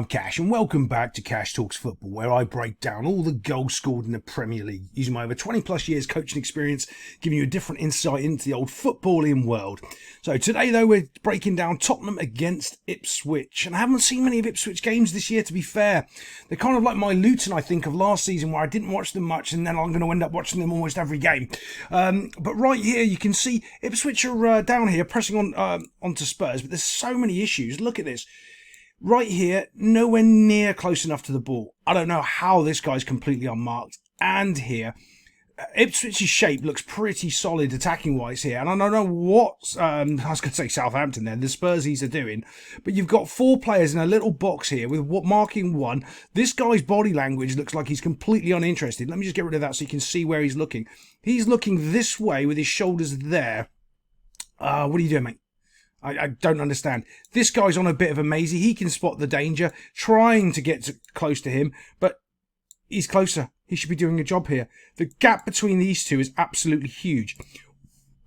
Cash, and welcome back to Cash Talks Football, where I break down all the goals scored in the Premier League, using my over 20 plus years coaching experience, giving you a different insight into the old footballing world. So today, though, we're breaking down Tottenham against Ipswich, and I haven't seen many of Ipswich games this year, to be fair. They're kind of like my Luton, I think, of last season, where I didn't watch them much, and then I'm going to end up watching them almost every game. But right here, you can see Ipswich are down here, pressing on onto Spurs, but there's so many issues. Look at this. Right here, nowhere near close enough to the ball. I don't know how this guy's completely unmarked. And here, Ipswich's shape looks pretty solid attacking-wise here. And I don't know what, I was going to say Southampton then, the Spursies are doing. But you've got four players in a little box here with marking one. This guy's body language looks like he's completely uninterested. Let me just get rid of that so you can see where he's looking. He's looking this way with his shoulders there. What are you doing, mate? I don't understand. This guy's on a bit of a mazy. He can spot the danger, trying to get close to him, but he's closer. He should be doing a job here. The gap between these two is absolutely huge.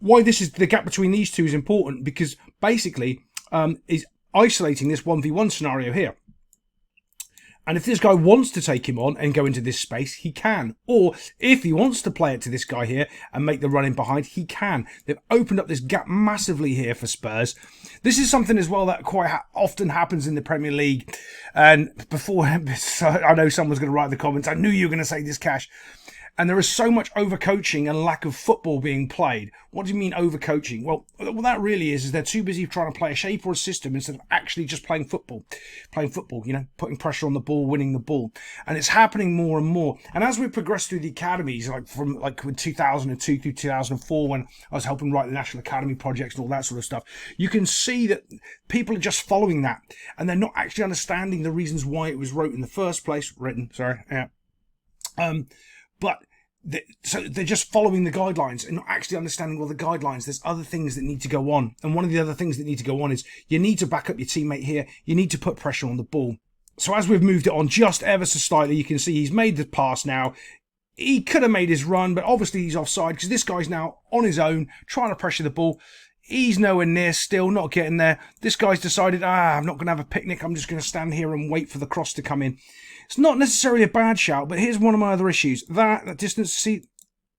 Why the gap between these two is important, because basically is isolating this 1v1 scenario here. And if this guy wants to take him on and go into this space, he can. Or if he wants to play it to this guy here and make the run in behind, he can. They've opened up this gap massively here for Spurs. This is something as well that quite often happens in the Premier League. And before, I know someone's going to write in the comments, I knew you were going to say this, Cash. And there is so much overcoaching and lack of football being played. What do you mean overcoaching? Well, what that really is they're too busy trying to play a shape or a system instead of actually just playing football. Playing football, you know, putting pressure on the ball, winning the ball. And it's happening more and more. And as we progress through the academies, from with 2002 through 2004, when I was helping write the National Academy projects and all that sort of stuff, you can see that people are just following that. And they're not actually understanding the reasons why it was written in the first place. But so they're just following the guidelines and not actually understanding all the guidelines. There's other things that need to go on. And one of the other things that need to go on is you need to back up your teammate here. You need to put pressure on the ball. So as we've moved it on just ever so slightly, you can see he's made the pass now. He could have made his run, but obviously he's offside because this guy's now on his own trying to pressure the ball. He's nowhere near still, not getting there. This guy's decided, I'm not going to have a picnic. I'm just going to stand here and wait for the cross to come in. It's not necessarily a bad shout, but here's one of my other issues. That distance, see,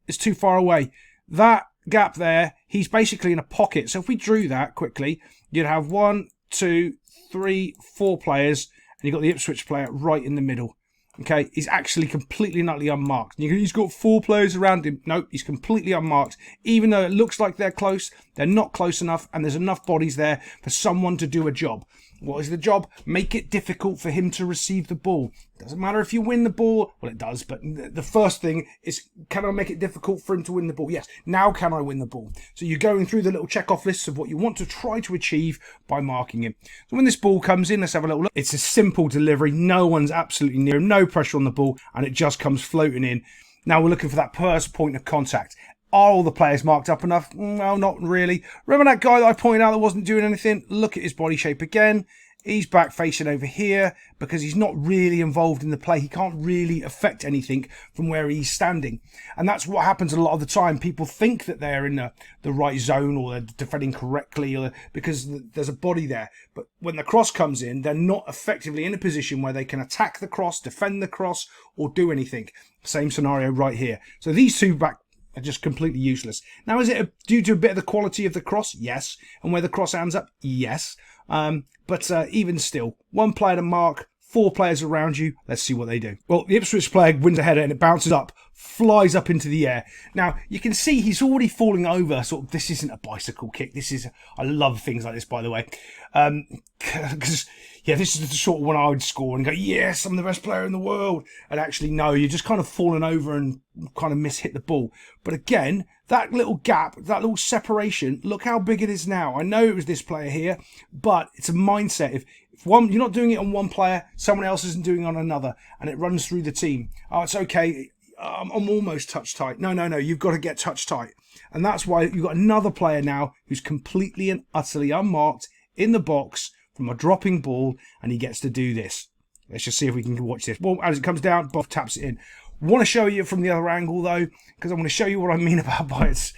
is too far away. That gap there, he's basically in a pocket. So if we drew that quickly, you'd have 1, 2, 3, 4 players, and you've got the Ipswich player right in the middle. Okay, he's actually completely and utterly unmarked. He's got 4 players around him. Nope, he's completely unmarked. Even though it looks like they're close, they're not close enough, and there's enough bodies there for someone to do a job. What is the job? Make it difficult for him to receive the ball. Doesn't matter if you win the ball. Well, it does, but the first thing is, can I make it difficult for him to win the ball? Yes. Now can I win the ball? So you're going through the little check-off lists of what you want to try to achieve by marking him. So when this ball comes in, let's have a little look. It's a simple delivery. No one's absolutely near him. No pressure on the ball, and it just comes floating in. Now we're looking for that first point of contact. Are all the players marked up enough? No, not really. Remember that guy that I pointed out that wasn't doing anything? Look at his body shape again. He's back facing over here because he's not really involved in the play. He can't really affect anything from where he's standing. And that's what happens a lot of the time. People think that they're in the right zone or they're defending correctly because there's a body there. But when the cross comes in, they're not effectively in a position where they can attack the cross, defend the cross, or do anything. Same scenario right here. So these two back are just completely useless. Now, is it due to a bit of the quality of the cross? Yes. And where the cross ends up? Yes. But even still, 1 player to mark, 4 players around you. Let's see what they do. Well, the Ipswich player wins a header and it bounces up, flies up into the air. Now, you can see he's already falling over. Sort of, this isn't a bicycle kick. This is, I love things like this, by the way. Because, yeah, this is the sort of one I would score and go, yes, I'm the best player in the world. And actually, no, you're just kind of falling over and kind of miss-hit the ball. But again, that little gap, that little separation, look how big it is now. I know it was this player here, but it's a mindset. If one, you're not doing it on one player, someone else isn't doing it on another, and it runs through the team. Oh, it's okay. I'm almost touch tight. No, you've got to get touch tight. And that's why you've got another player now who's completely and utterly unmarked in the box from a dropping ball, and he gets to do this. Let's just see if we can watch this. Well, as it comes down, Bob taps it in. Want to show you from the other angle, though, because I want to show you what I mean about by it's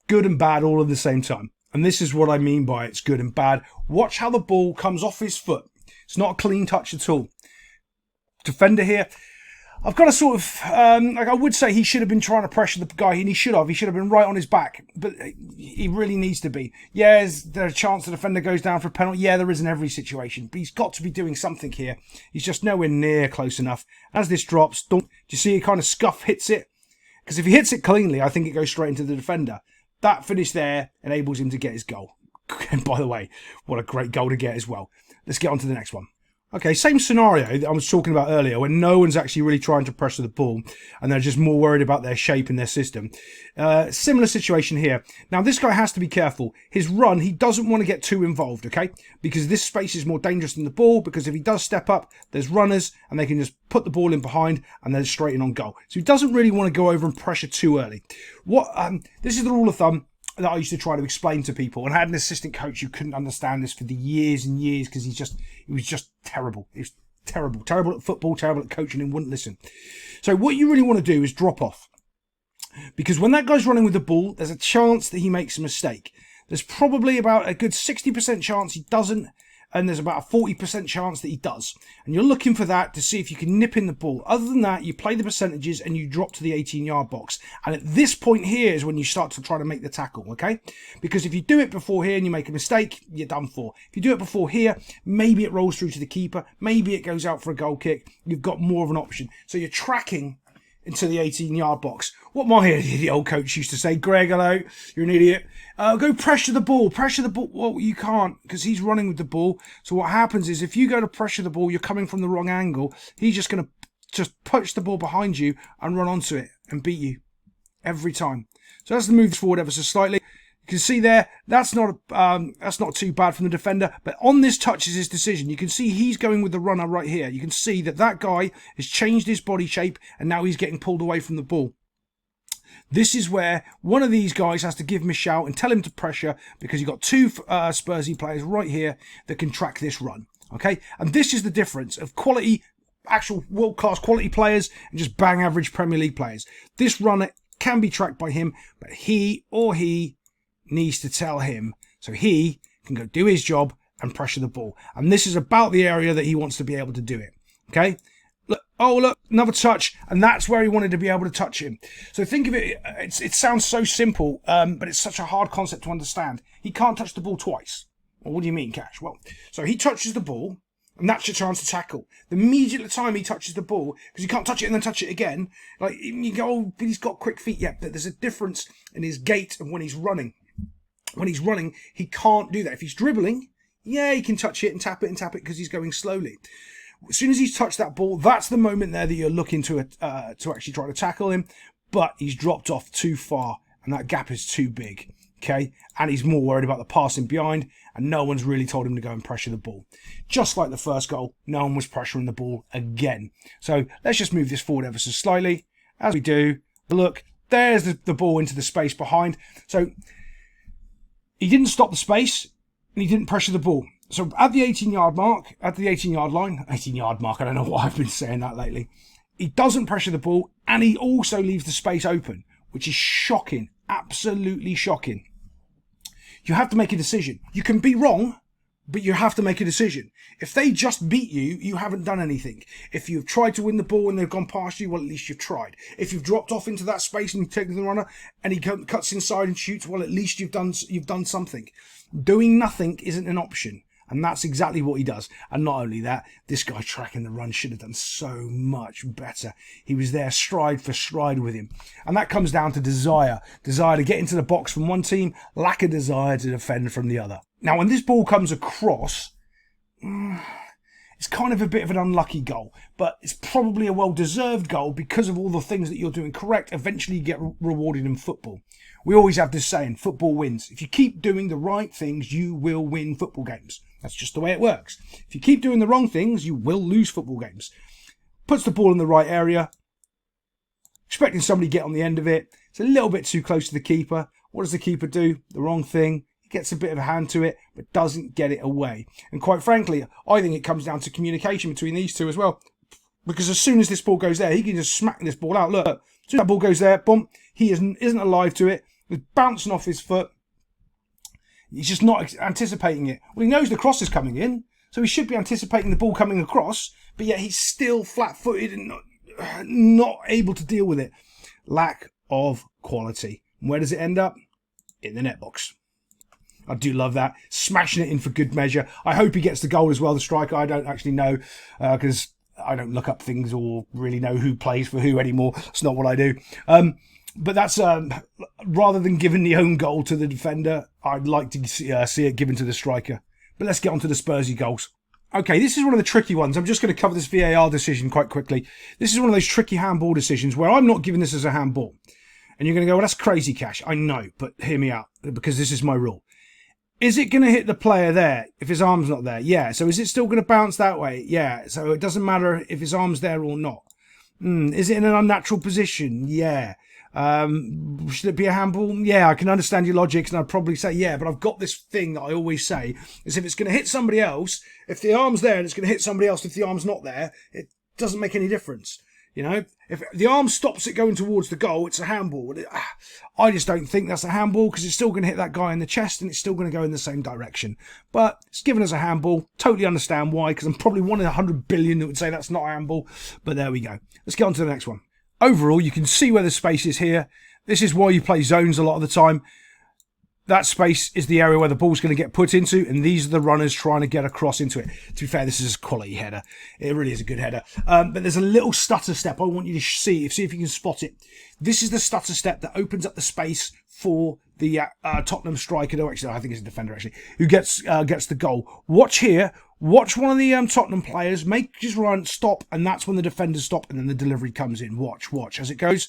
good and bad all at the same time. And this is what I mean by it's good and bad. Watch how the ball comes off his foot. It's not a clean touch at all. Defender here, I've got to sort of, like I would say he should have been trying to pressure the guy, and he should have been right on his back, but he really needs to be. Yeah, is there a chance the defender goes down for a penalty? Yeah, there is in every situation, but he's got to be doing something here. He's just nowhere near close enough. As this drops, do you see he kind of scuff hits it? Because if he hits it cleanly, I think it goes straight into the defender. That finish there enables him to get his goal. And by the way, what a great goal to get as well. Let's get on to the next one. Okay, same scenario that I was talking about earlier, when no one's actually really trying to pressure the ball and they're just more worried about their shape and their system. Similar situation here. Now, this guy has to be careful. His run, he doesn't want to get too involved, okay? Because this space is more dangerous than the ball, because if he does step up, there's runners and they can just put the ball in behind and they're straight in on goal. So he doesn't really want to go over and pressure too early. This is the rule of thumb that I used to try to explain to people, and I had an assistant coach who couldn't understand this for the years and years, because he was just terrible. He was terrible at football, terrible at coaching, and wouldn't listen. So what you really want to do is drop off, because when that guy's running with the ball, there's a chance that he makes a mistake. There's probably about a good 60% chance he doesn't, and there's about a 40% chance that he does. And you're looking for that to see if you can nip in the ball. Other than that, you play the percentages and you drop to the 18-yard box. And at this point here is when you start to try to make the tackle, okay? Because if you do it before here and you make a mistake, you're done for. If you do it before here, maybe it rolls through to the keeper. Maybe it goes out for a goal kick. You've got more of an option. So you're tracking into the 18-yard box. What my idiot old coach used to say, Greg, hello, you're an idiot. Go pressure the ball. Well, you can't, because he's running with the ball. So what happens is, if you go to pressure the ball, you're coming from the wrong angle. He's just going to just punch the ball behind you and run onto it and beat you every time. So that's the move forward ever so slightly. You can see there, that's not too bad from the defender. But on this touch is his decision. You can see he's going with the runner right here. You can see that guy has changed his body shape, and now he's getting pulled away from the ball. This is where one of these guys has to give him a shout and tell him to pressure, because you've got two Spursy players right here that can track this run. Okay, and this is the difference of quality, actual world-class quality players, and just bang average Premier League players. This runner can be tracked by him, but he needs to tell him so he can go do his job and pressure the ball. And this is about the area that he wants to be able to do it. Okay, look, another touch, and that's where he wanted to be able to touch him. So think of it, it sounds so simple, but it's such a hard concept to understand. He can't touch the ball twice. Well, what do you mean, Cash? Well, so he touches the ball, and that's your chance to tackle. The immediate time he touches the ball, because you can't touch it and then touch it again, like you go, oh, but he's got quick feet. Yeah, but there's a difference in his gait and when he's running. When he's running, he can't do that. If he's dribbling, yeah, he can touch it and tap it because he's going slowly. As soon as he's touched that ball, that's the moment there that you're looking to actually try to tackle him. But he's dropped off too far, and that gap is too big. Okay, and he's more worried about the passing behind, and no one's really told him to go and pressure the ball. Just like the first goal, no one was pressuring the ball again. So let's just move this forward ever so slightly. As we do, look, there's the ball into the space behind. So he didn't stop the space, and he didn't pressure the ball. So at the 18-yard mark, at the 18-yard line, 18-yard mark, I don't know why I've been saying that lately, he doesn't pressure the ball, and he also leaves the space open, which is shocking, absolutely shocking. You have to make a decision. You can be wrong, but you have to make a decision. If they just beat you, you haven't done anything. If you've tried to win the ball and they've gone past you, well, at least you've tried. If you've dropped off into that space and you've taken the runner and he cuts inside and shoots, well, at least you've done something. Doing nothing isn't an option. And that's exactly what he does. And not only that, this guy tracking the run should have done so much better. He was there stride for stride with him. And that comes down to desire. Desire to get into the box from one team, lack of desire to defend from the other. Now, when this ball comes across, it's kind of a bit of an unlucky goal. But it's probably a well-deserved goal because of all the things that you're doing correct. Eventually you get rewarded in football. We always have this saying, football wins. If you keep doing the right things, you will win football games. That's just the way it works. If you keep doing the wrong things, you will lose football games. Puts the ball in the right area. Expecting somebody to get on the end of it. It's a little bit too close to the keeper. What does the keeper do? The wrong thing. He gets a bit of a hand to it, but doesn't get it away. And quite frankly, I think it comes down to communication between these two as well. Because as soon as this ball goes there, he can just smack this ball out. Look, as soon as that ball goes there, boom, he isn't alive to it. It's bouncing off his foot. He's just not anticipating it. Well, he knows the cross is coming in, So he should be anticipating the ball coming across, but yet he's still flat-footed and not able to deal with it. Lack of quality. Where does it end up? In the net box. I do love that. Smashing it in for good measure. I hope he gets the goal as well, the striker. I don't actually know, because I don't look up things or really know who plays for who anymore. It's not what I do. But that's, rather than giving the own goal to the defender, I'd like to see it given to the striker. But let's get on to the Spursy goals. Okay, this is one of the tricky ones. I'm just going to cover this VAR decision quite quickly. This is one of those tricky handball decisions where I'm not giving this as a handball. And you're going to go, well, that's crazy, Cash. I know, but hear me out, because this is my rule. Is it going to hit the player there if his arm's not there? Yeah. So is it still going to bounce that way? Yeah. So it doesn't matter if his arm's there or not. Is it in an unnatural position? Yeah. Should it be a handball? Yeah, I can understand your logic, and I'd probably say yeah, but I've got this thing that I always say is if it's going to hit somebody else, if the arm's there and it's going to hit somebody else, if the arm's not there, it doesn't make any difference. You know, if the arm stops it going towards the goal, it's a handball. I just don't think that's a handball because it's still going to hit that guy in the chest and it's still going to go in the same direction. But it's given as a handball. Totally understand why, because I'm probably one in 100 billion that would say that's not a handball. But there we go. Let's get on to the next one. Overall, you can see where the space is here. This is why you play zones a lot of the time. That space is the area where the ball's going to get put into, and these are the runners trying to get across into it. To be fair, this is a quality header. It really is a good header. But there's a little stutter step I want you to see if you can spot it. This is the stutter step that opens up the space for the Tottenham striker. No, actually, I think it's a defender, actually, who gets the goal. Watch here. Watch one of the Tottenham players make his run, stop, and that's when the defenders stop, and then the delivery comes in. Watch as it goes.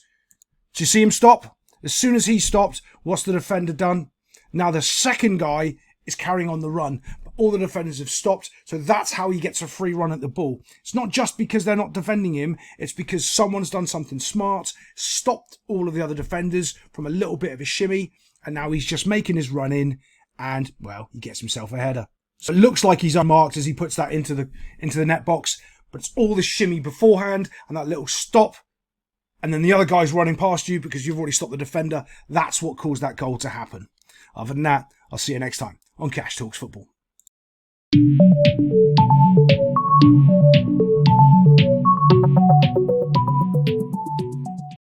Do you see him stop? As soon as he stopped, what's the defender done? Now the second guy is carrying on the run, but all the defenders have stopped, so that's how he gets a free run at the ball. It's not just because they're not defending him, it's because someone's done something smart, stopped all of the other defenders from a little bit of a shimmy, and now he's just making his run in, and, well, he gets himself a header. So it looks like he's unmarked as he puts that into the net box, but it's all the shimmy beforehand, and that little stop, and then the other guy's running past you because you've already stopped the defender. That's what caused that goal to happen. Other than that, I'll see you next time on Cash Talks Football.